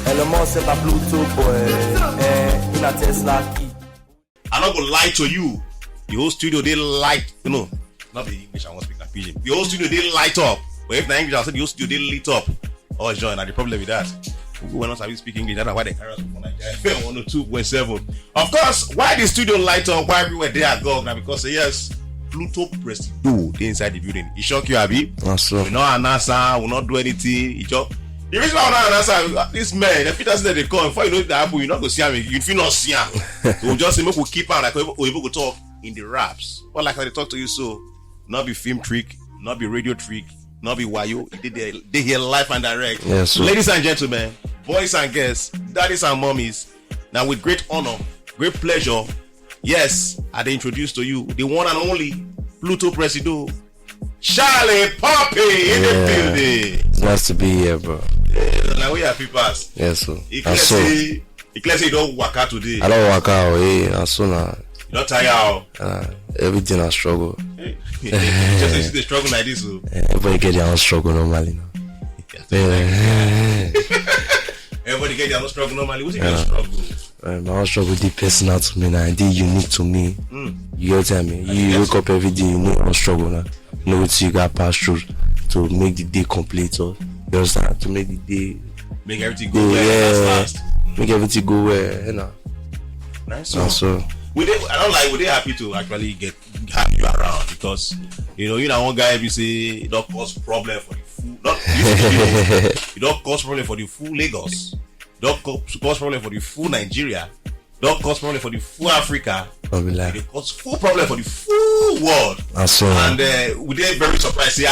Elon c'est pas Pluto boy. Il a Tesla key. I'm not gonna lie to you. The whole studio they light, not the English I want to speak Nigerian. The whole studio they light up. But if the English I said the whole studio they lit up. Oh, John, and the problem with that. We're not having speak English. That's why they carry us from Nigeria. 102.7. Of course, why the studio light up? Why everywhere they are go now? Because yes, Pluto Presido, they inside the building. It shock you, Abi? So. We not answer. We not do anything. It just. The reason why we not answer, this man, the Peter said they come. Before you know that happen, you not go see him. You feel not see him. So we just say, we keep on like we go talk in the raps. But like I talk to you, so not be film trick, not be radio trick. Not be wayo, they hear live and direct. Yes, sir. Ladies and gentlemen, boys and girls, daddies and mommies, now with great honor, great pleasure, yes, I introduce to you the one and only Pluto Presido, Shallipopi in the building. It's nice to be here, bro. Now we have people. Yes, sir. You say you don't work out today. I don't work out, I saw now. You don't tire out. Everything I struggle. Just the struggle like this. So. Everybody get their own struggle normally. No? Everybody get their own struggle normally. What's your struggle? My own struggle is personal to me now. It's unique to me. You get what I mean? You wake up every day, you know your struggle now. You know what you got pass through to make the day complete. Or you understand? To make the day make everything go well. Make everything go well. You know. Nice. So. I don't like. Were they happy to actually have you around because you know one guy we say it don't cause problem for the full. It don't cause problem for the full Lagos. Don't cause problem for the full Nigeria. Don't cause problem for the full Africa. It cause full problem for the full world. And we did very surprised. Say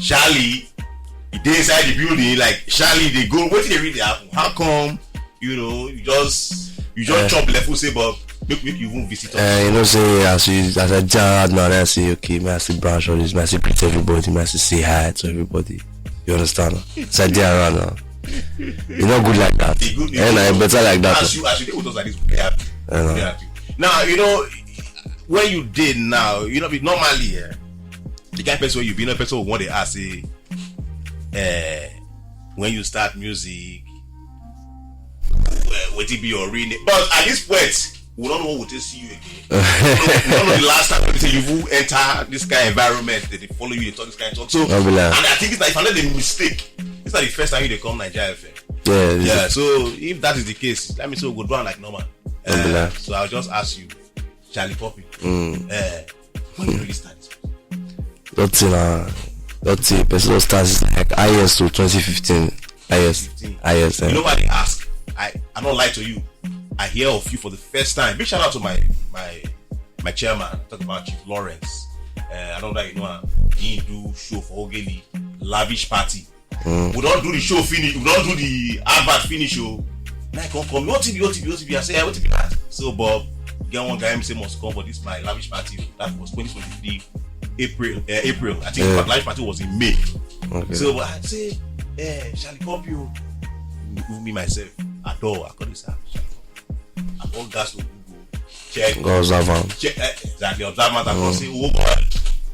Charlie, they inside the building like Charlie. They go. What did they really happen? How come? You just chop left foot say but. Make you won't visit us. Say as I jam now, I say okay, may I see branch on this, may I see greet everybody, may I say hi to everybody. You understand? So I did around now. It's not good like that. It's better like that. As you did with us like this, we happy. Now when you did now, normally the kind of person you be, a person who want to ask when you start music, what it be your real name? But at this point. We don't know what they see you again. We don't know the last time you enter this kind of environment that they follow you, they talk this kind of talk. So, and I think it's like if I let them mistake, it's not the first time they come Nigeria FM. Yeah. So if that is the case, let me say we go down like normal. So I'll just ask you, Shallipopi. When you really start? That's it. Personal starts like IS to 2015. IS. You know what they ask? I don't lie to you. I hear of you for the first time. Big shout out to my chairman. Talk about Chief Lawrence. I don't know he do show for Ogeli lavish party. We don't do the show finish. We don't do the advert finish show. Now I come. OTB. I say what be that? So Bob, get one guy say must come for this my lavish party. That was 2023 April. I think the lavish party was in May. Okay. So I say, Shallipopi, me myself at all. I call this out. I want gas to Google. Check. Go observe. Check exactly. Observe and go say, oh boy,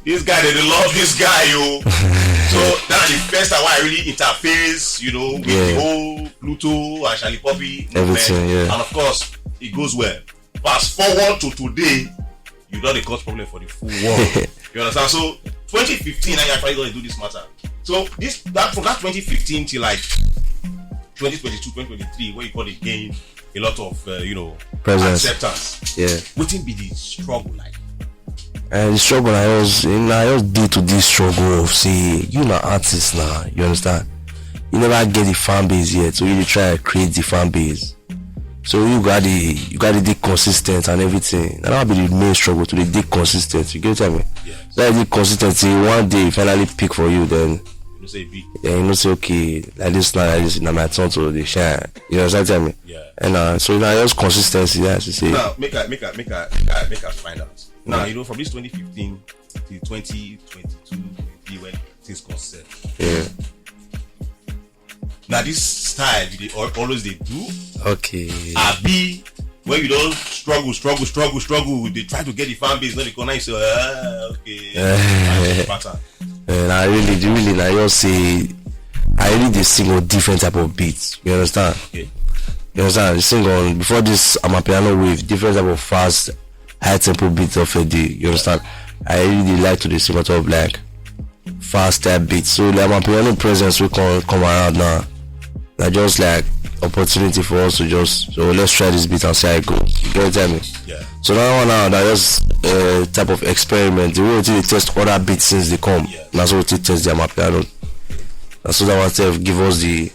this guy they love this guy, yo. So that's the first time I really interface, with the whole Pluto and Shallipopi everything, and of course it goes well. Fast forward to today, you know the cause problem for the full world. You understand? So 2015, now you're actually going to do this matter. So from that 2015 till like 2022, 2023, where you call it gain a lot of presence. Acceptance. Yeah. What will be the struggle like? And the struggle I just did to this struggle of say artists now. You understand? You never get the fan base yet, so you try to create the fan base. So you got to be consistent and everything. And that'll be the main struggle to be consistent. You get what I mean? Yeah. So the consistency, one day finally pick for you, then say big. Yeah, say okay, like this now my turn to the shine. You know what I'm saying? Yeah. And so just consistency, as you say. Now make us find out. Now from this 2015 to 2022 when things got set. Yeah. Now this style they always they do. Okay. Abi when you don't struggle, they try to get the fan base, not the corner. You say, okay. Pattern. And I really, I just say I really dey sing on different type of beats. You understand? Okay. You understand? I sing on before this amapiano wave, different type of fast, high tempo beats of a day. You understand? I really like to sing on top of like fast type beats. So like amapiano presence will come around now. Like just like opportunity for us to just let's try this beat and see how it goes. You get me? Yeah. So now that just type of experiment. The way they test other beats since they come. Yeah. That's what they test the amapiano. And so that one give us the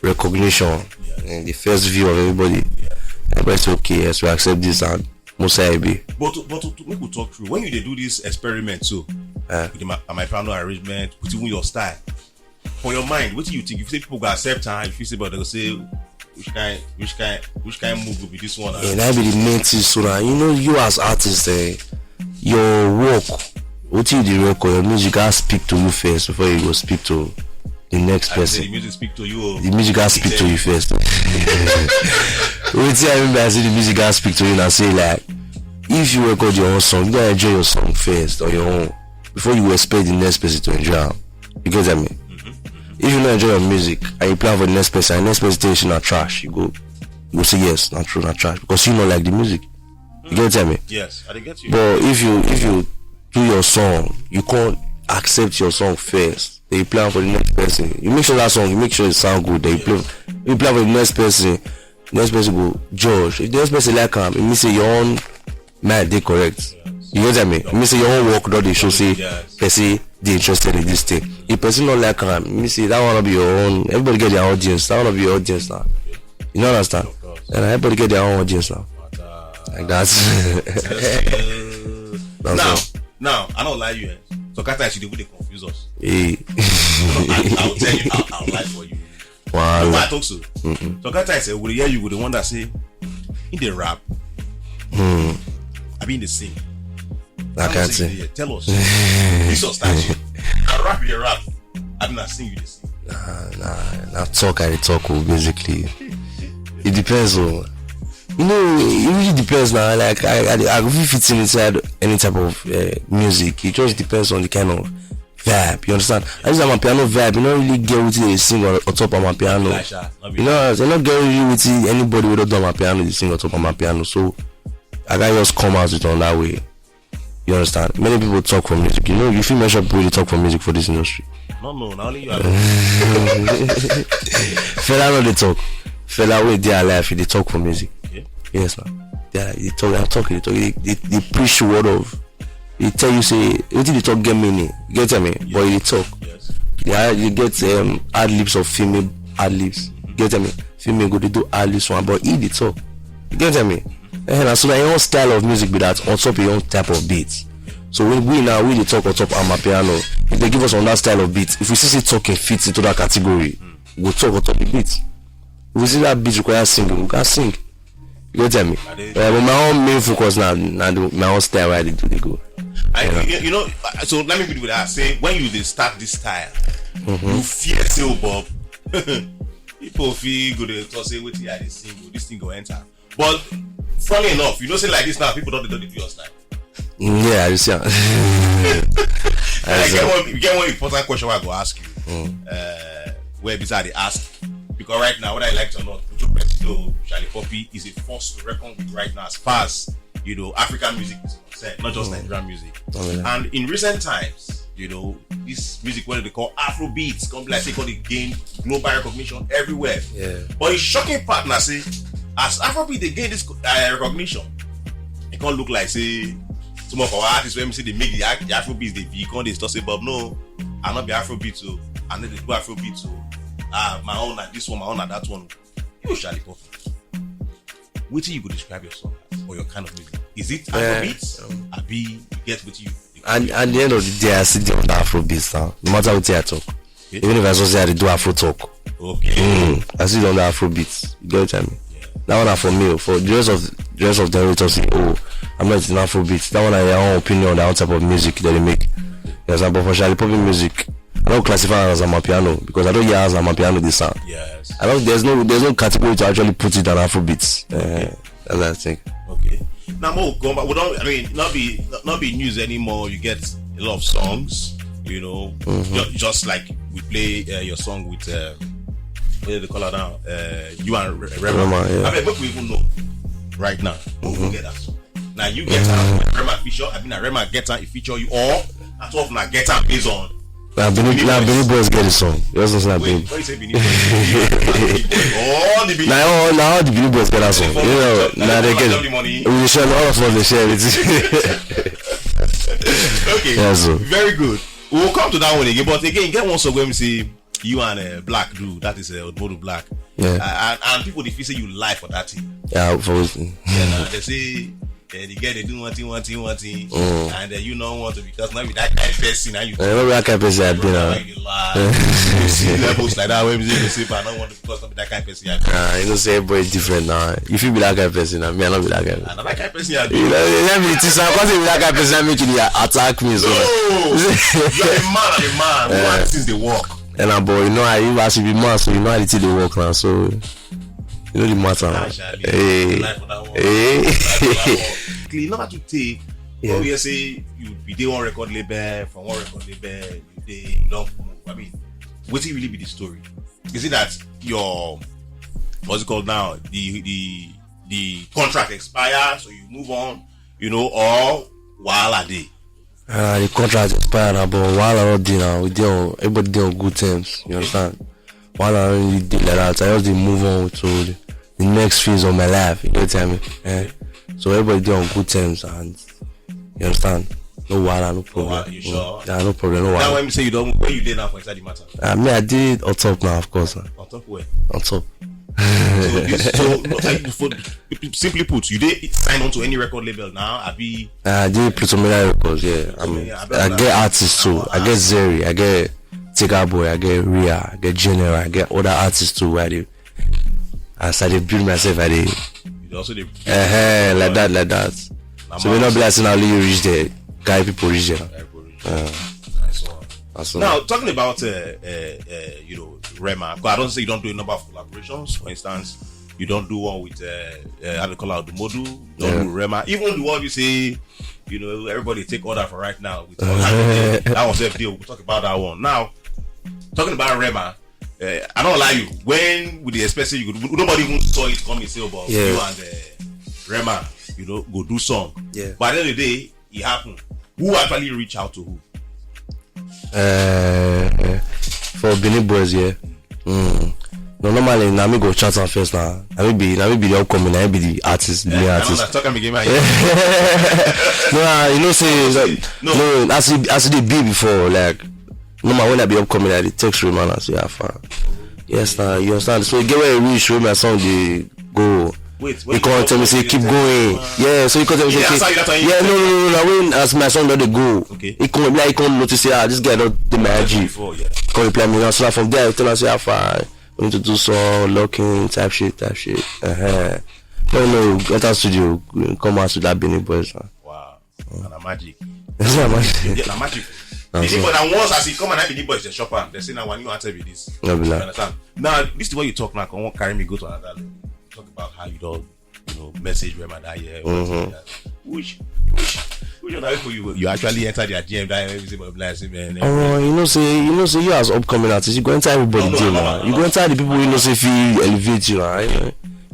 recognition and the first view of everybody. Everybody's okay, yes, we accept this and most be. But to make we talk through, when you do this experiment with the piano arrangement, with even your style, for your mind, what do you think? If you say people go accept and if you say but they'll say which kind move will be this one? And that be the main thing. So that you know, you as artist, your work, what you the record, your music gotta speak to you first before you go speak to the next person. The music speak to you. The music gotta speak to you first. What I mean by say the music gotta speak to you and say like, if you record your own song, you gotta enjoy your song first on your own before you expect the next person to enjoy it. You get what I mean? If you don't enjoy your music and you plan for the next person and the next person tells you not trash, you go say yes, not true, not trash, because you don't like the music. You get what I mean? Yes, I get you. But if you do your song, you can't accept your song first. Then you plan for the next person. You make sure that song, you make sure it sound good. Then you plan for the next person. The next person go judge. If the next person like him, it means say your own mind they correct. You know what I mean? It means say your own work that they show say person they interested in this thing. If person not like him, it means say that wanna be your own. Everybody get their audience. That wanna be your audience now. You know understand? And everybody get their own audience now. Like that. Now, I don't lie you. So Kata actually they confuse us. Hey. I'll tell you. I'll lie for you. Wow. I talk so. So Kata said, "Will hear you with the one that say in the rap? I mean the sing. I can't say. Tell us. This was that. I rap you the rap. I do not sing you the sing. Nah. Talk I talk basically. It depends on. You know, it really depends now. Like I really fit in inside any type of music. It just depends on the kind of vibe. You understand? I just have my piano vibe. You don't really get with it sing on top of my piano. You know, I don't get really with it anybody without do my piano they sing on top of my piano. So I gotta just come out with it on that way. You understand? Many people talk for music. You know, you feel measure people talk for music for this industry. No, not only you. Fella know they talk. Fella way they are alive. They talk for music. Yes, man. They talk. They preach the word of. They tell you say, what did they talk get meaning? You get me? Yes. But they talk. Yes. Yeah, you get ad libs of female ad libs. You get me? Female go they do ad libs one, but he they talk. You get me? And so that your own style of music be that on top of your own type of beats. So when we they talk on top of my piano, if they give us on that style of beats, if we see talking fits into that category, we'll talk on top of the beats. If we see that beat requires singing, we can sing. You get me? But my own main focus now my own style where they go. You know, so let me be with that. Say when you start this style, you fear say Bob. People feel good to say what they sing, this thing go enter. But funny enough, you don't say like this now, people don't do your style. Yeah, I see. You get one important question I go ask you. Where beside they ask, because right now, whether I like it or not, Shallipopi is a force to reckon with right now as far as African music is concerned, not just Nigerian music. And in recent times, this music, what they call Afrobeats, come like they call it gain global recognition everywhere. Yeah. But the shocking part now say, as Afrobeat they gain this recognition, it can't look like say some of our artists when we say they make the Afrobeats they can't they still say, but no, I'm not be Afrobeat too, and then they do Afrobeat too. My own at this one, my own at that one. You Shallipopi. What do you could describe your song as, or your kind of music? Is it Afrobeats? Abi you get what you. And at the end of the day, I sit on the Afrobeats now. No matter what I talk, even if I say I do Afro talk, I sit on the Afrobeats. You get what I mean? Yeah. That one are for me. For the rest of the narrators say, oh, I'm not in Afrobeats. That one are their own opinion on the own type of music that they make. Yes, but for Shallipopi music, I don't classify it as amapiano because I don't hear as amapiano this sound. Yes. There's no category to actually put it on Afrobeats. That's what I think. Okay. Now more going back. We don't. I mean, not be news anymore. You get a lot of songs. You know, just like we play your song with what do they call her now? You and Rema. Yeah. I mean, but we even know right now. Who get that song? Now you get her Rema feature. I mean, Rema get her, it feature you, or at all now get her based on. Now Benin Boys get the song. You also say Benin. What you say Benin Boys? All the Benin. Now all the Benin Boys get that song. You know, now they get it. We share all of us. They share it. Okay. Yeah, so. Very good. We'll come to that one again. But again, get one song when we see you and Black do. That is Olamide Black. Yeah. And people they feel say you lie for that thing. Yeah, for Yeah. They say. They get they do one thing, and you don't want to because now with that kind of person, and you know that kind of person I've been you see levels like that where you say, I don't want to because of that kind of person. You know, say everybody different now. If you be that kind of person, I mean, I not be that kind of person. And that kind of person, you know, because if you that kind of person, I make you attack me. So you're a man, man since they walk. And boy, you know, you have to be man, so you know how they walk now. So you know the matter. Hey. In order to take, you say you be there one record label, from one record label, you don't move. I mean, what it really be the story? Is it that your what's it called now? The contract expires, so you move on, you know, or while are they? The contract expired, but while I did now, everybody did on good terms. You understand? While I really did like that, I just did move on to the next phase of my life. You know what I mean? So everybody did on good terms, and you understand? No wahala, no problem. You sure? Yeah, no problem, no wahala. Now when you say you don't, where you did now for inside the matter? I did on top now, of course. On top where? On top. So simply put, you did sign on to any record label now? I did Plutomedia Records, yeah. I get artists too. I get Zeri, I get Tika Boy, I get Ria, I get General, I get other artists too. Where I started building myself. I did. Also like that. So we not be like saying only you reach there. Guy people reach there. Now talking about you know, Rema, because I don't say you don't do a number of collaborations. For instance, you don't do one with how they call out the model, don't do Rema. Even the one you say, you know, everybody take order for right now. With that was FD. We'll talk about that one. Now, talking about Rema. I don't lie you. When with the expensive, nobody even saw it coming. Say about you and Rema, you know, go do song. Yeah. But at the end of the day, it happened. Who actually reach out to who? For Benin Boys, yeah. No, normally, now me go chat on first now. I will be the upcoming. I will be the artist, the artist. No, you know, say no. As it be before, like. No matter when I be upcoming, I text Rema and say, far. Yes, now you understand. So you get where you reach, show my song, they go. Wait, you can't tell me say keep going. Yeah, so you can't tell me say no. When as my song they go, okay. He come like he come notice say this guy don't do my IG. Come reply me now. So from there, I tell him say far. We need to do some locking type shit. No, go to studio, come out to that Benin Boys. Wow, and a magic. It's not magic. Yeah, magic. Benin Boys, and once as he come and I Benin Boys, the shopper, they say now when you answer with this. No, be like. Understand? Now this is what you talk now. I won't carry me go to another level. Talk about how you don't, you know, message Rema that year. Which other people you actually enter their GM that man. You know say you as upcoming artist, you go enter everybody you go enter the people you know say if you elevate you,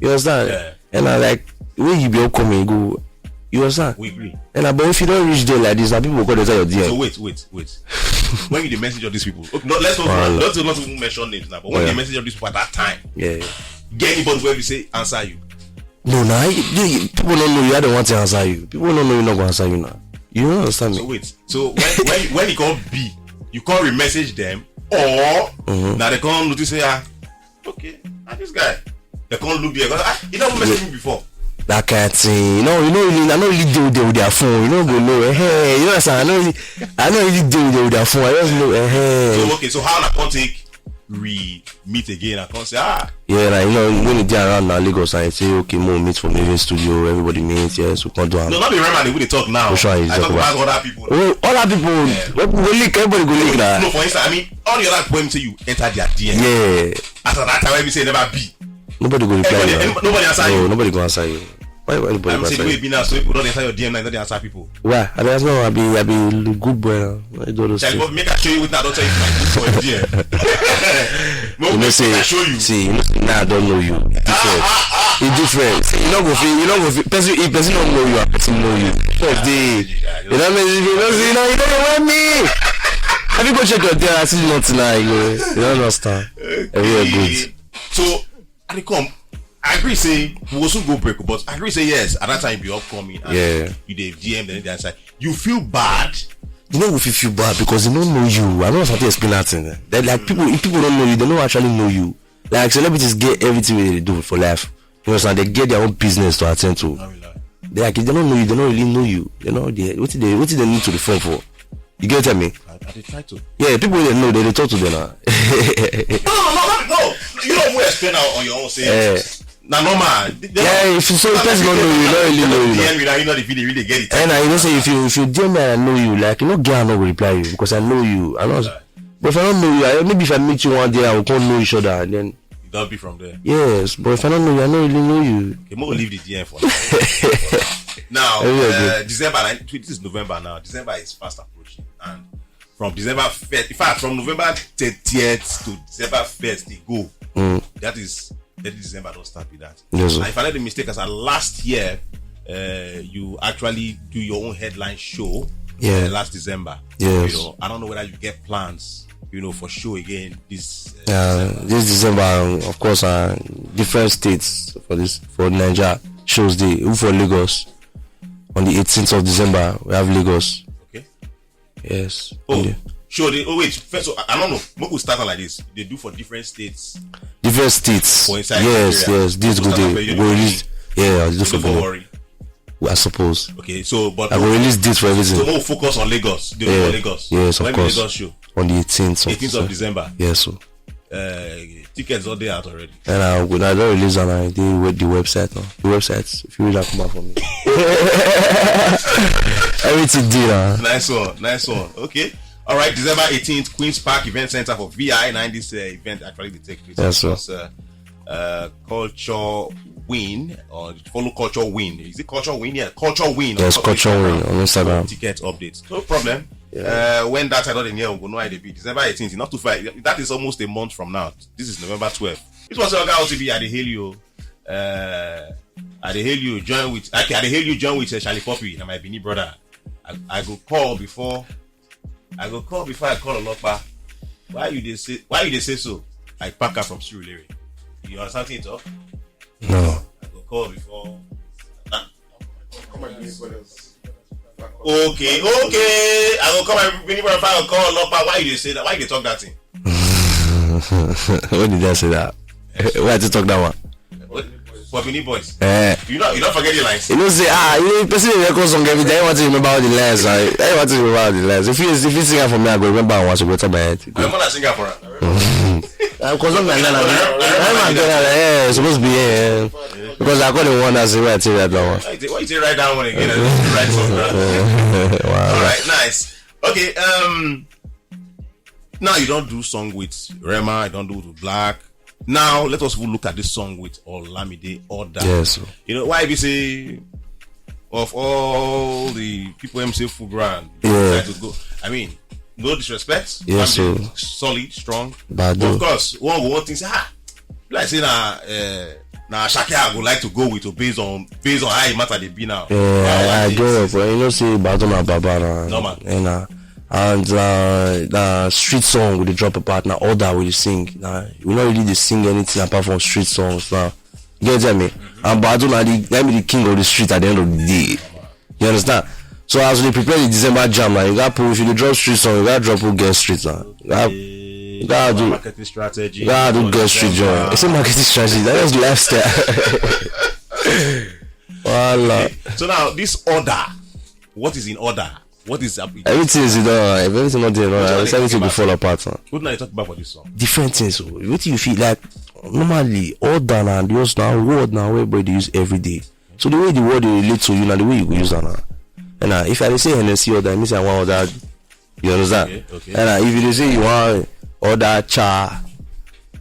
you understand? Yeah. And I like when you be upcoming, you go. You understand? We agree. And but if you don't reach there like this, now people go to your DM. So wait. When you the message of these people, okay, let's not even mention names now. But when you message of these people at that time, get anybody where we say answer you. No, people don't know you. I don't want to answer you. People don't know you're not going to answer you now. You don't understand me. So wait. So when you call B, you can't re-message them, or now they can't notice say okay, this guy they can't look there. He never messaged me before. That kind of thing, I don't really deal with their phone. You don't go know, hey, you know what I'm saying? I don't really deal with their phone. I just know, hey. So okay, so how I can't take meet again? I can't say yeah, like you know when you get around now Lagos and say okay, more meet for Moving Studio, everybody meets, yes, we can't do. No, not be remember they talk now. Which one is I talk about other people. Other people, everybody go leak now. No, for instance, I mean, all the other poems say you enter their DM. Yeah. After that time, we say never be. Nobody go reply. Nobody answer you. Nobody go answer you. Why anybody I'm saying you be now, so people don't answer your DM now, don't answer people. Why? I don't know. I be good boy now. I do those things. Make I show you with that. Don't tell you for a DM. You know, say, I show you. See, you know, now I don't know you. It's different. See, you know, person don't know you, person know you. First day, you know what I mean? You don't want me. Have you go check your DM? I see nothing now. You don't understand. Everywhere good. So, I come. I agree say we also go break, but I agree say yes. At that time you be upcoming and you dey DM then the answer. You feel bad. You know if you feel bad because they don't know you. I don't know how to explain that thing. That like people, if people don't know you, they don't actually know you. Like celebrities get everything they do for life. You understand? They get their own business to attend to. They like they don't know you. They don't really know you. They know what they need to reform for. You get what I mean? I try to. Yeah, people they know they talk to them now. No. You don't want to explain out on your own. Say. Now normal. Yeah, if you so person don't know you, don't really know you. You know the video really get it. And I don't say if you DM me and I know you, like you know, girl, I not reply you because I know you. I know. But if I don't know you, maybe if I meet you one day, I will come know each other and then. You don't be from there. Yes, but if I don't know you, I don't really know you. Okay, we'll leave the DM for now. December. This is November now. December is fast approaching, and from December 1st, in fact, from November 30th to December 1st, they go. That is. December don't start with that. Yes, if I made the mistake, as last year, you actually do your own headline show. Yeah. Last December. Yes. You know, I don't know whether you get plans. You know, for show again this. This December, of course, different states for Naija shows day. For Lagos, on the 18th of December, we have Lagos. Okay. Yes. Sure. Wait. First, I don't know. Maybe we start like this. They do for different states. Different states. For inside yes. This good day. We release. Yeah, I do for worry. I suppose. Okay. So, but I will release dates for everything. So, we'll focus on Lagos. Lagos. Yes, of when course. Lagos show. On the 18th. 18th of December. Yes. So. Tickets all day out already. And when I don't release and I do with the website now. The website, if you really come out for me. Everything did. Nice one. Okay. All right, December 18th, Queen's Park Event Center for VI9. This event actually will take place. Yes, sir. Culture Win or follow Culture Win. Is it Culture Win? Yeah, Culture Win. Yes, Culture Win on Instagram. Ticket updates. No problem. Yeah. When that's I don't know, we'll know how they be. December 18th, not too far. That is almost a month from now. This is November 12th. It was your guy OTB at the Helio. At the Helio, join with Shallipopi. Now my Bini brother. I go call before I call Olokpa. Why you they say so? I pack her from Surulere. You understand it, huh? No. I go call before. Okay. I go call my Bini brother. I call Olokpa. Why you they say that? Why you they talk that thing? When did I say that? Why did you talk that one? For Bini boys. You don't forget your lines. You know, say person record song every day. I want to remember all the lines. I want to remember all the lines. If you sing it for me, I go remember and watch it go to my head. I'm gonna sing it for her. Because I'm like that. It's supposed to be because I got the one that's right here that one. Why you say write down one again? Right song. All right, nice. Okay. Now you don't do song with Rema. You don't do with Black. Now let us look at this song with Olamide Order. Yes. You know why we say of all the people MC full grand to go. I mean, no disrespect. Yes, so solid, strong. But of course, one thing say like say now Shaki I would like to go with based on how it matter they be now. Yeah, I go up. You know say Badona Baba no, and the street song with the drop apart now Order with the sing. We not really sing anything apart from street songs now. You get me? And Badona the king of the street at the end of the day. You understand? So as we prepare the December jam, you got to, if you drop street song, you got to drop get street now. You got to do marketing strategy. You got to do get street joint. It's a marketing strategy. That is lifestyle. Voila. So now this order, what is in order? What is up? Everything is everything not there. Everything will fall apart. What now you talk about for this song? Different things. What do you feel like? Normally, order and just now word now everybody use every day. So the way the word relate to you now, the way you go use that now. And if I say Hennessy order, I mean I want order. You understand? Okay. And if you say you want order cha,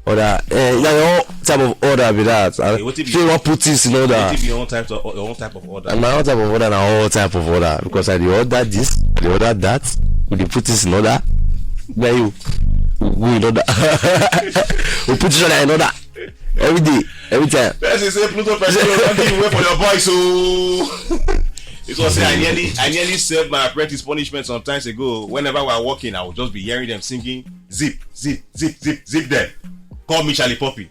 order. Your own type of order be that. So you want put this in order. What your own type of order? And my own type of order and all type of order because I order this, I order that. We put this in order. Where you go in order? We put it in order every day, every time. Person say Pluto person don't give away for your boy, so. Because I nearly served my apprentice punishment some times ago. Whenever we are walking, I would just be hearing them singing zip, zip, zip, zip, zip them. Call me Shallipopi.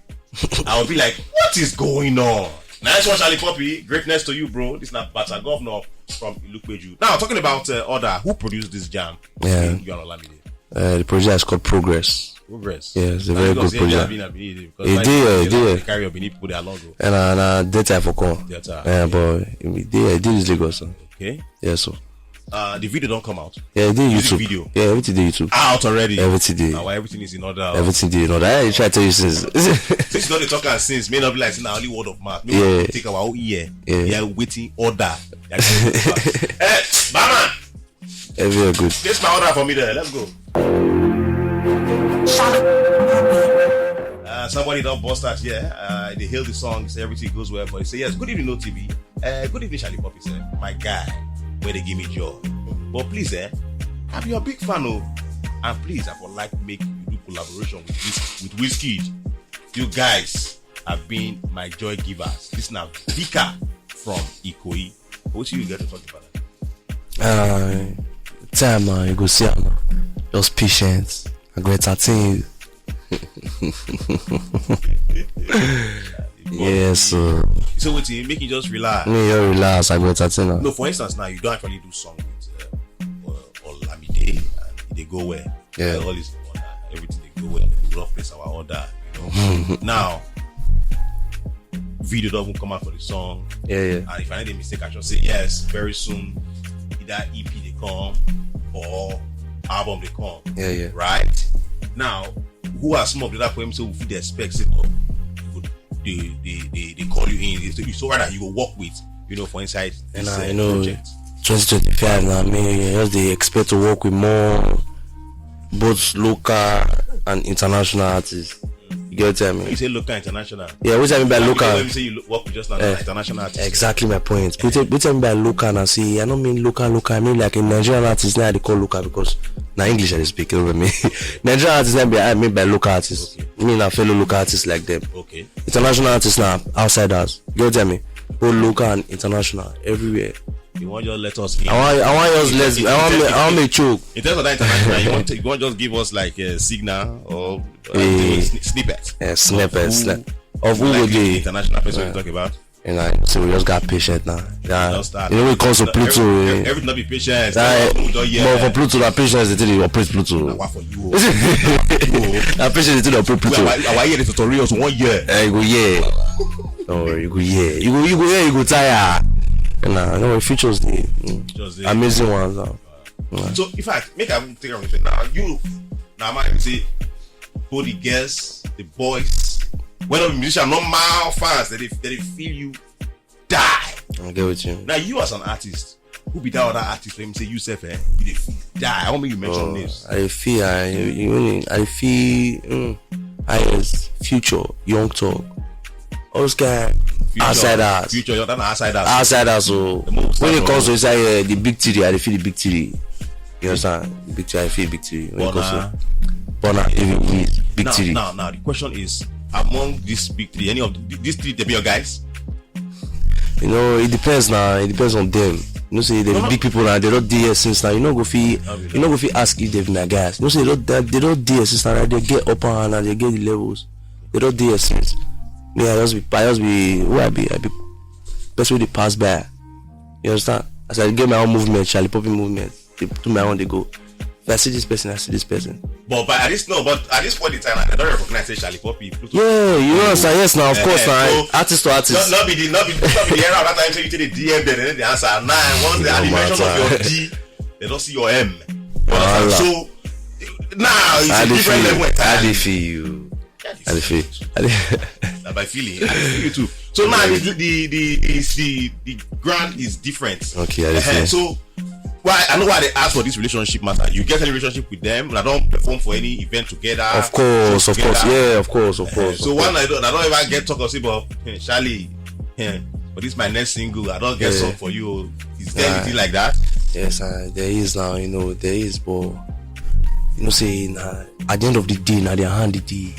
I would be like, what is going on? Nice one, Shallipopi. Greatness to you, bro. This is not Bata Governor from Ilukpeju. Now, talking about order, who produced this jam? Yeah. You are Olamide. The project is called Progress. Progress. Yeah, it's a very good project. It did. Carry up, people there long ago. And data for call. Yeah, but it did this Lagos. Okay. Yeah, so. The video don't come out. Yeah, it did YouTube. Video. Yeah, everything did YouTube. Out already. Everything did. Now everything is in order. Everything did in order. I try to tell you since. Since you know the talker since may not be like saying only word of mouth. Maybe we take our whole ear. Yeah, waiting order. Bama. Very good. This my order for me there. Let's go. Somebody don't bust out here. They hail the song, say everything goes well, but they say yes. Good evening, no TV. Good evening, Shallipopi. Say my guy, where they give me joy. But please, I'm your big fan, and please, I would like to make you do collaboration with Whiskey. You guys have been my joy givers. This is now Vika from Ikoyi. What you get to talk about that? Time, you go see, just patience. I go entertain you. Yes, sir. So what you make you just relax? Me, you relax. I go entertain her. No, for instance, now you don't actually do song with Olamide, and they go where? Yeah. All is in order. Everything they go where? We rough place our order. You know. Now, video doesn't come out for the song. Yeah. And if I made a mistake, I should say yes. Very soon, either EP they come or album they come. Yeah. Right. Now, who are some of the other poems who feel they expect say, they call you in. You so rather you will work with, for inside this project. 2025 now, just they expect to work with more both local and international artists. You get what I mean? You say local, international. Yeah, what I mean by local? When you say you work with just international artists. Exactly my point. What I mean by local, and I say I don't mean local. I mean like a Nigerian artist now they call local because now English I speak over me. Nigerian artists I mean by local artists. Okay. I mean a fellow local artists like them. Okay. International artists now outsiders. You get what I mean? Both local and international everywhere. You want just let us in. I want me choke. In terms of that international, you want just give us like a signal or snippet. Yeah, snippets of who like will the be international person we talk about. So we just got patient now. Yeah. Start. When it comes to Pluto, everything not be patient. But for Pluto, that patience is the operate Pluto. What for you? That patience is the operate Pluto. Our year the tutorials 1 year. You go don't worry, you go tire. And I know features the amazing ones. So in fact, make I take everything now. Now man say both the girls, the boys, when a musician, normal fans, they feel you die. I get with you. Now you as an artist, who be that other artist? Let me say you self, you die. I want me you mention this. I feel as future young talk. All those guys. Outsiders. Future, you're not outsiders. Outsiders. So when it comes to inside the big three, I feel the big three. You understand? The big three, I feel big three. When it comes to Bona, big three. Now, the question is: among these big three, any of these three, they be your guys? It depends now. It depends on them. Say the big people now. They don't do since now. You go feel ask if they've my guys. Say they don't do since now. They get up and they get the levels. They don't do since. I just be who I be best way they pass by. You understand? As I get my own movement, Shallipopi movement, they do my own, they go. If I see this person, I see this person. But at this point in time, I don't recognize Shallipopi. Yeah, you understand? Yes, now of course, now artist to artist. Not be the era of that time. So you take the DM, then the answer. Now once the animation of your D, they don't see your M. So now it's a different level. How do you feel? I feel by feeling, I feel you too. So now the ground is different. Okay, I feel. So why I know why they ask for this relationship matter. You get any relationship with them? I don't perform for any event together. Of course, yeah, of course. So one I don't ever get talk or say, but Charlie, but this is my next single. I don't get song for you. Is there anything like that? Yes, there is now. There is, but say at the end of the day, now their hand the day.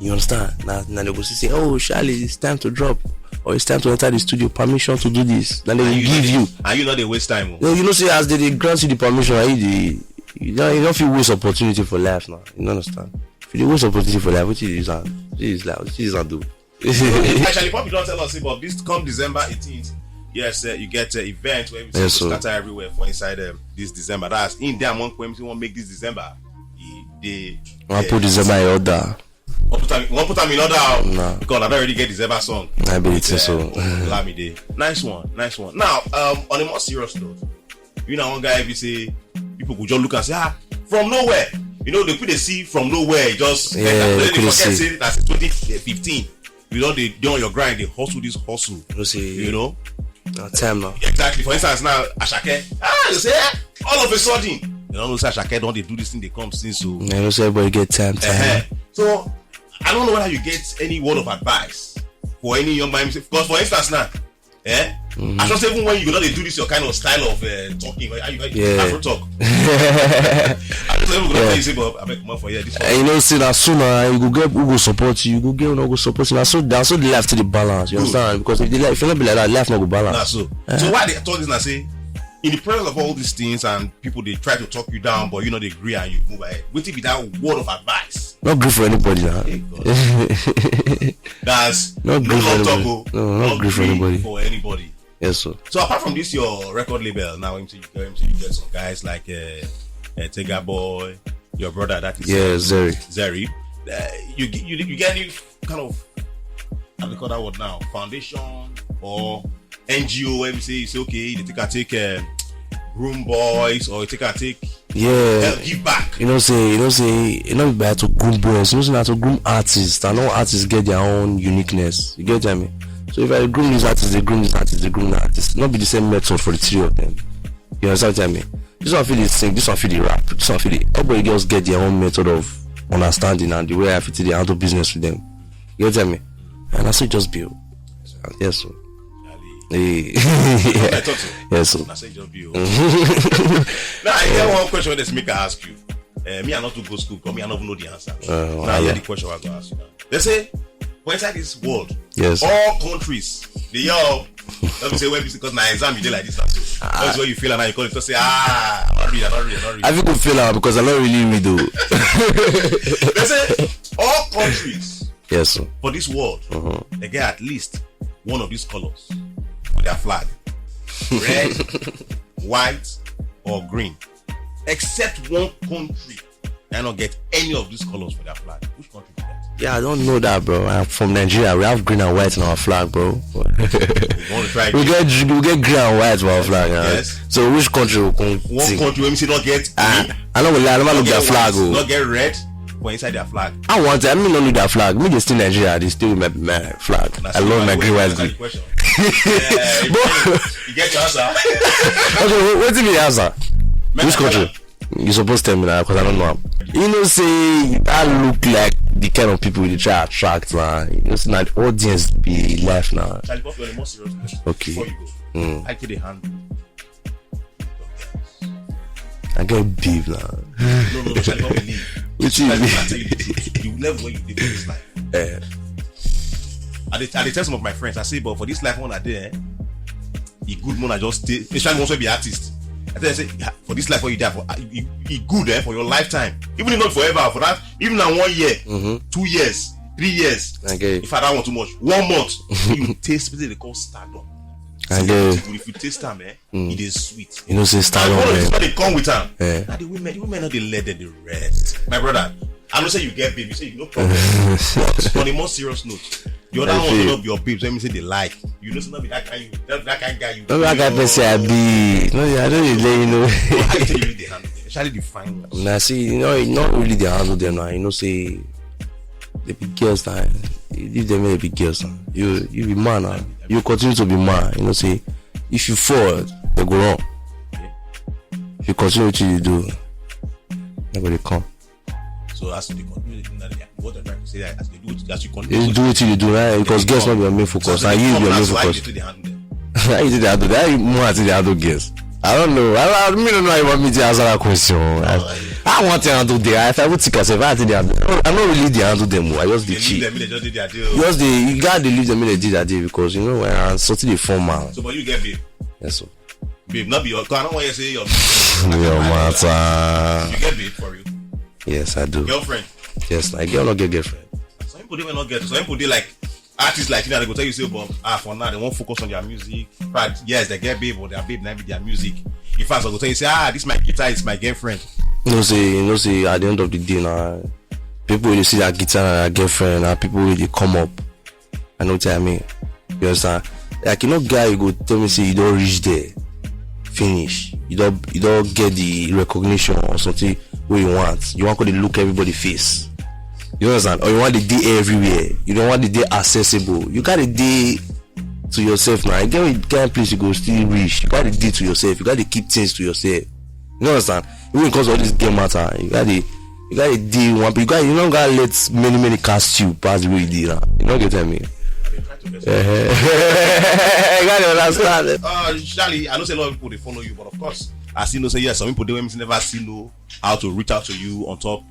You understand? Now they go say, oh, Charlie, it's time to drop. Or it's time to enter the studio, permission to do this. Then they will give you. And you know they waste time. No, say as they grant you the permission, you don't feel waste opportunity for life now. You understand? If you waste opportunity for life, which is do. Actually, Pop, you don't tell us, but this come December 18th. Yes, you get an event where we scatter everywhere for inside this December. That's in there. One point, want make this December. I put December in order. One put time in order because I don't already get December song. I believe so. Olamide. Nice one. Now, on a more serious note, one guy if you say people could just look and say, from nowhere. They put a C from nowhere. Just they forget say that's 2015. They on your grind. They hustle this hustle. Time now. Exactly. For instance, now Ashake. You say all of a sudden. Say Ashake don't they do this thing they come since so. Say everybody get time. So I don't know whether you get any word of advice for any young man. Because for instance now, I just even when you they do this your kind of style of talking, Afro talk. I just even gonna tell you say, but I make more for you. See that sooner you go get who go support you, go get who no go support you. That's so the life to the balance. You understand? Because if you not be like that, life not go balance. So why they talk this and I say, in the presence of all these things and people they try to talk you down, but they agree and you move ahead. What if be that word of advice? Not good for anybody now. That's not good for anybody. Not good for anybody. Yes, sir. So apart from this, your record label now, you get some guys like Tega Boy, your brother that is Zeri. You get any kind of how do you call that word now? Foundation or NGO where you say okay, they take groom boys or take give back. Say not bad to groom boys. Not to groom artists. I know artists get their own uniqueness. You get me? So if I groom these artists, they groom these artists, they groom the artists. Not be the same method for the three of them. You understand what I mean? This one feel the sing, this one feel the rap, this one feel the. Everybody just get their own method of understanding and the way I fit the handle business with them. You get me? And that's it. Just build. Yes, sir. Hey. Yes, sir. That's it. Just build. Now I get one question that make I ask you. Me I not to go school because me I don't know the answer. Now I hear the question I go ask you now. They say, inside this world, yes, all countries, they all let me say when because my exam you did like this. That's what you feel and now you call it to say, I'm not read. I think we feel out because I don't really read though. They say all countries, yes, sir, for this world, they get at least one of these colors for their flag: red, white, or green. Except one country, they don't get any of these colors for their flag. Which country is that? Yeah, I don't know that, bro. I'm from Nigeria. We have green and white in our flag, bro. We get green and white for our flag. Yes. So which country will come? One country when we say not get. I know we never look their flag. Not get red for inside their flag. I want it. I mean, not look their flag. Me just still Nigeria. They still my flag. I love my green white green. You get your answer. Okay, what's the answer? Which country? You supposed to tell me that because I don't know. Say that look like the kind of people you try to attract now. See now the audience be left now. Shallipopi, on a more serious question. Okay. Before you go, I get a hand. I get beef now. No, Shallipopi leave. Which is you never when you live this life. I tell some of my friends, I say, but for this life one I did, a good man I just stay. Especially once we be artist. I say for this life what you die for, you good for your lifetime. Even if not forever, for that, even now 1 year, 2 years, 3 years. Okay. If I don't want too much, 1 month, you taste what they call stardom. If you taste them, it is sweet. Say stardom. And they come with them. Now the women not they let them the rest. My brother, I don't say you get baby, you say no problem. But on a more serious note, the other one will not be your babes. Let me say they like. You know, not be that kind guy. You no, that guy person I be. No, I don't really know. How you tell you the handle? Especially the fine ones. Nah, see, not really the handle them now. Say the big girls now. If they make big girls now, you be man now. You continue to be man. Say if you fall, they go wrong. you continue what you do, nobody come. So as they continue the thing that what I'm trying to say that as they do it, as you continue. You do what you do, right? Because guess not your main focus. So And you your main so focus. they handle them. How you did that? How you more at the other guess? I don't know. I don't know how you want me to answer that question. I want to handle them. If I would take myself, I did I'm not really the handle them. I just the cheat. They just did their deal. Just you gotta leave them in the did that day because you know when I'm sorting the form man. So but you get babe. Yes, sir. Babe, not be your. I don't want you to say your. Your matter. You get babe for you. Yes, I do. Girlfriend. Yes, I girl not get girlfriend. Some people they will not get. Some people they like artists like you know they go tell you say but for now they won't focus on their music. But yes, they get babe or their babe be their music. In fact, I go tell you say this my guitar is my girlfriend. You know say at the end of the day now, people will see that guitar and their girlfriend and people will come up. I know what I mean. You understand? Like you know guy you go tell me say you don't reach there. Finish. You don't get the recognition or something where you want. You want to look everybody face. You understand? Or you want the day everywhere. You don't want the day accessible. You got the day to yourself now. You get place you go still reach. You got the day to yourself. You got to keep things to yourself. You understand? Even because all this game matter, you got the day one. You don't gotta let many cast you pass the way you did. You don't get me. I gotta understand. Shally, I know say a lot of people they follow you, but of course, I still know say yes. Some people they never still know how to reach out to you on top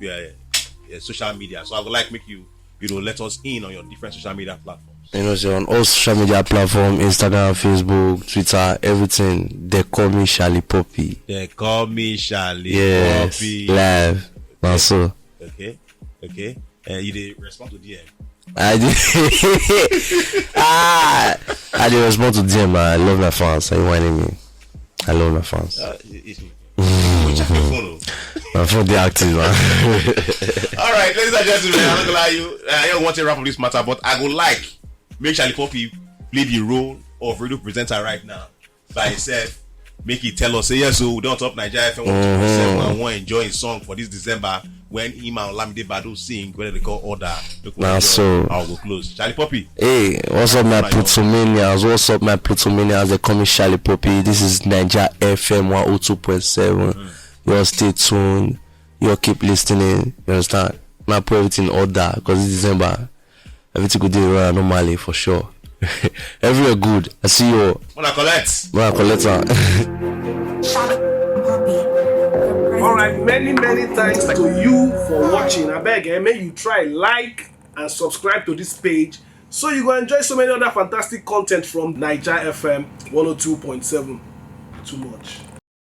social media. So I would like make you let us in on your different social media platforms. You know, so on all social media platforms, Instagram, Facebook, Twitter, everything. They call me Shallipopi. They call me Shallipopi. Yes, live. And so. Okay. You did respond to DM. I did. I did respond to DM. I love my fans. Are you whining me? I love my fans. My phone they active, man. All right, ladies and gentlemen, I'm not gonna lie you. I don't want to wrap up this matter, but I would like make Shallipopi play the role of radio presenter right now by himself. Make it tell us, say yes, so we don't top Nigeria FM 107 and want to enjoy his song for this December when him and Olamide Badu sing whether they call order. Now so I'll go close. Shallipopi. Hey, what's up my Plutomanias? What's up my Plutomanias? They call me Shallipopi. This is Naija FM 102.7. You all stay tuned. You all keep listening. You understand? Now put everything in order because it's December. Everything good day around normally for sure. Everywhere good. I see you all. Wanna collect? Alright, many thanks to you for watching. I beg, may you try like and subscribe to this page so you go enjoy so many other fantastic content from Naija FM 102.7. Too much.